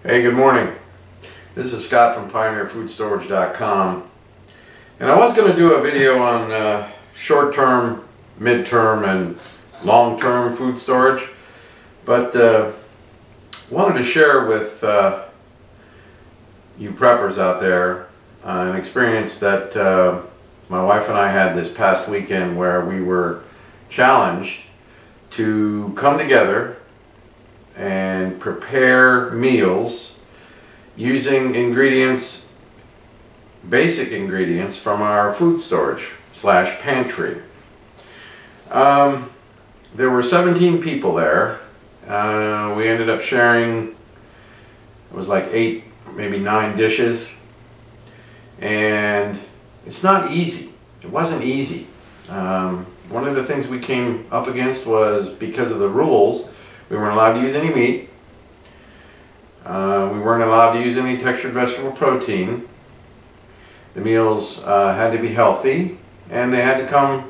Hey, good morning. This is Scott from PioneerFoodStorage.com, and I was going to do a video on short-term, mid-term, and long-term food storage, but wanted to share with you preppers out there an experience that my wife and I had this past weekend, where we were challenged to come together and prepare meals using ingredients, basic ingredients from our food storage / pantry. There were 17 people there. We ended up sharing, it was like 8, maybe 9 dishes, and it's not easy. It wasn't easy. One of the things we came up against was, because of the rules, we weren't allowed to use any meat. We weren't allowed to use any textured vegetable protein. The meals had to be healthy, and they had to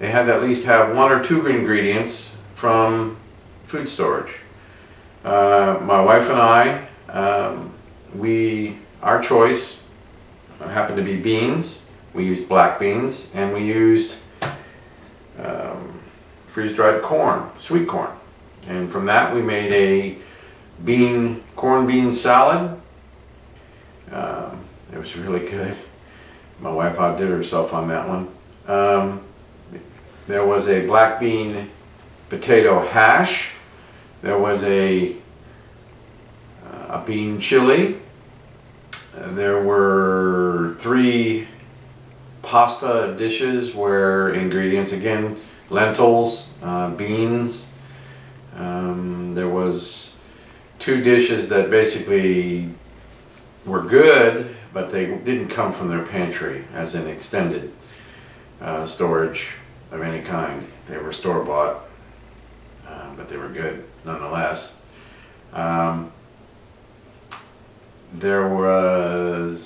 at least have 1 or 2 ingredients from food storage. My wife and I, our choice happened to be beans. We used black beans, and we used freeze-dried corn, sweet corn. And from that we made a corn bean salad. It was really good. My wife outdid herself on that one. There was a black bean potato hash. There was a bean chili. There were 3 pasta dishes where ingredients, again, lentils, beans. There was 2 dishes that basically were good, but they didn't come from their pantry as an extended storage of any kind. They were store-bought, but they were good nonetheless. There were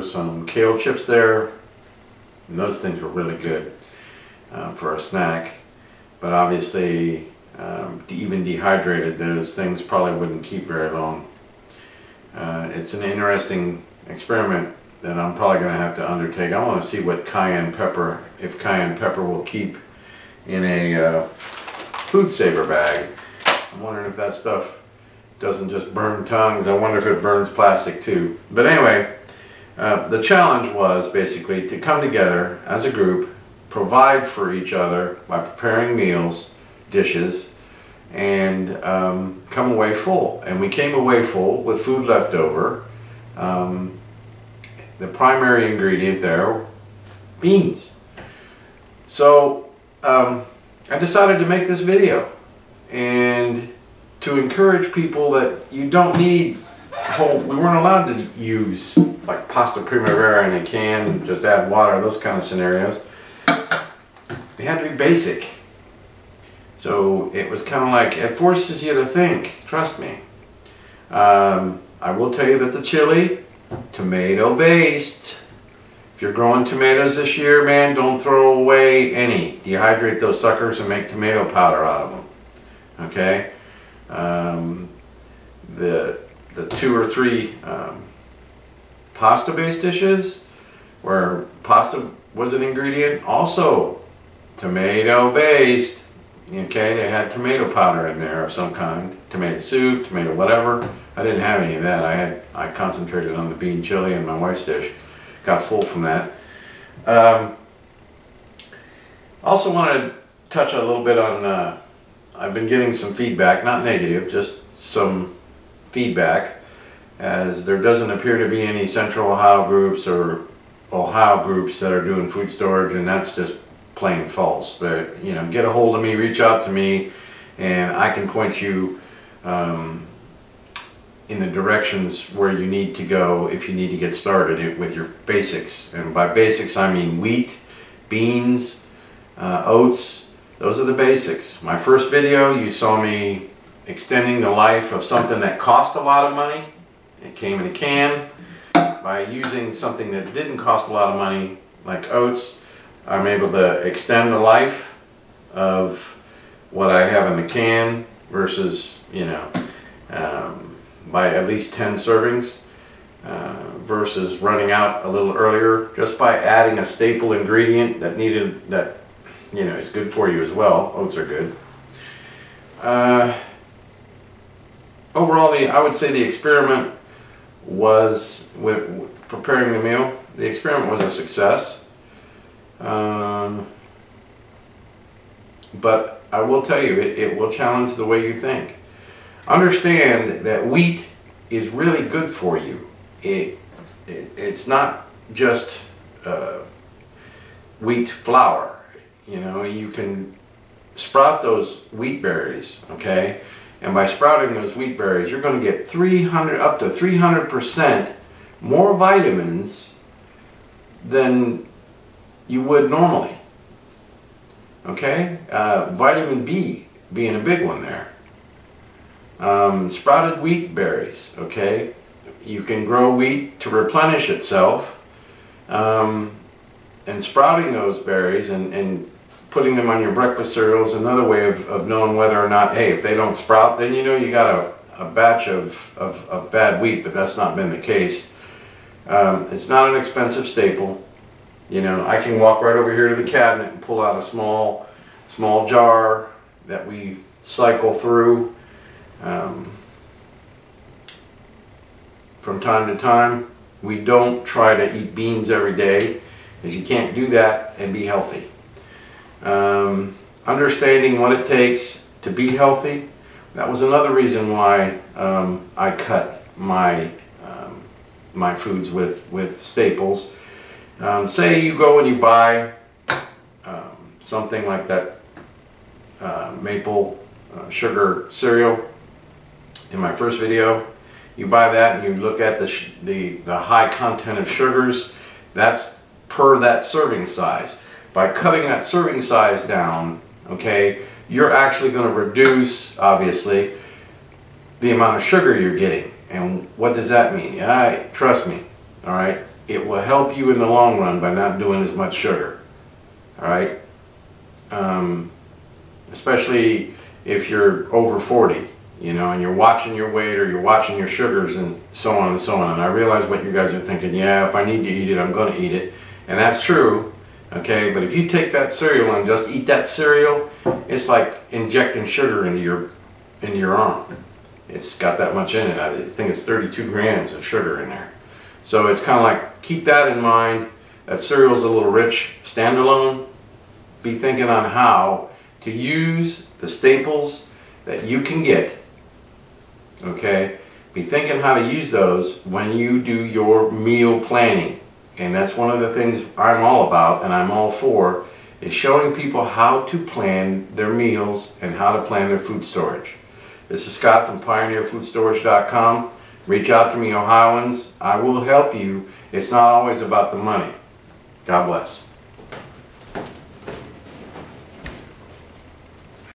some kale chips there, and those things were really good for a snack, but obviously even dehydrated, those things probably wouldn't keep very long. It's an interesting experiment that I'm probably going to have to undertake. I want to see what cayenne pepper, if cayenne pepper will keep in a food saver bag. I'm wondering if that stuff doesn't just burn tongues. I wonder if it burns plastic too. But anyway, the challenge was basically to come together as a group, provide for each other by preparing meals, dishes, and come away full. And we came away full with food left over. The primary ingredient there, beans. So I decided to make this video and to encourage people that you don't need we weren't allowed to use like pasta primavera in a can, just add water, those kind of scenarios. They had to be basic. So it was kind of like, it forces you to think, trust me. I will tell you that the chili, tomato based. If you're growing tomatoes this year, man, don't throw away any. Dehydrate those suckers and make tomato powder out of them. Okay? The 2 or 3 pasta based dishes where pasta was an ingredient, also tomato based. Okay, they had tomato powder in there of some kind, tomato soup, tomato whatever. I didn't have any of that. I concentrated on the bean chili and my wife's dish. Got full from that. Also want to touch a little bit on, I've been getting some feedback, not negative, just some feedback, as there doesn't appear to be any Central Ohio groups or Ohio groups that are doing food storage, and that's just plain false. They're, get a hold of me, reach out to me, and I can point you in the directions where you need to go if you need to get started with your basics. And by basics I mean wheat, beans, oats. Those are the basics. My first video, you saw me extending the life of something that cost a lot of money. It came in a can. By using something that didn't cost a lot of money, like oats, I'm able to extend the life of what I have in the can versus, by at least 10 servings versus running out a little earlier, just by adding a staple ingredient that is good for you as well. Oats are good. Overall, I would say the experiment was with preparing the meal. The experiment was a success. But I will tell you, it will challenge the way you think. Understand that wheat is really good for you. It's not just wheat flour. You know, you can sprout those wheat berries, okay? And by sprouting those wheat berries, you're going to get up to 300% more vitamins than you would normally. Okay? Vitamin B being a big one there. Sprouted wheat berries, okay? You can grow wheat to replenish itself. And sprouting those berries and putting them on your breakfast cereal is another way of knowing whether or not, hey, if they don't sprout, then you know you got a batch of bad wheat, but that's not been the case. It's not an expensive staple. You know, I can walk right over here to the cabinet and pull out a small jar that we cycle through from time to time. We don't try to eat beans every day, because you can't do that and be healthy. Understanding what it takes to be healthy, that was another reason why I cut my foods with staples. Say you go and you buy something like that maple sugar cereal in my first video. You buy that and you look at the high content of sugars. That's per that serving size. By cutting that serving size down, okay, you're actually going to reduce, obviously, the amount of sugar you're getting. And what does that mean? Trust me, all right? It will help you in the long run by not doing as much sugar, all right? Especially if you're over 40, you know, and you're watching your weight or you're watching your sugars and so on and so on. And I realize what you guys are thinking, yeah, if I need to eat it, I'm going to eat it. And that's true. Okay, but if you take that cereal and just eat that cereal, it's like injecting sugar into your arm. It's got that much in it. I think it's 32 grams of sugar in there. So it's kind of like, keep that in mind. That cereal's a little rich standalone. Be thinking on how to use the staples that you can get. Okay, be thinking how to use those when you do your meal planning. And that's one of the things I'm all about and I'm all for, is showing people how to plan their meals and how to plan their food storage. This is Scott from PioneerFoodStorage.com. Reach out to me, Ohioans. I will help you. It's not always about the money. God bless.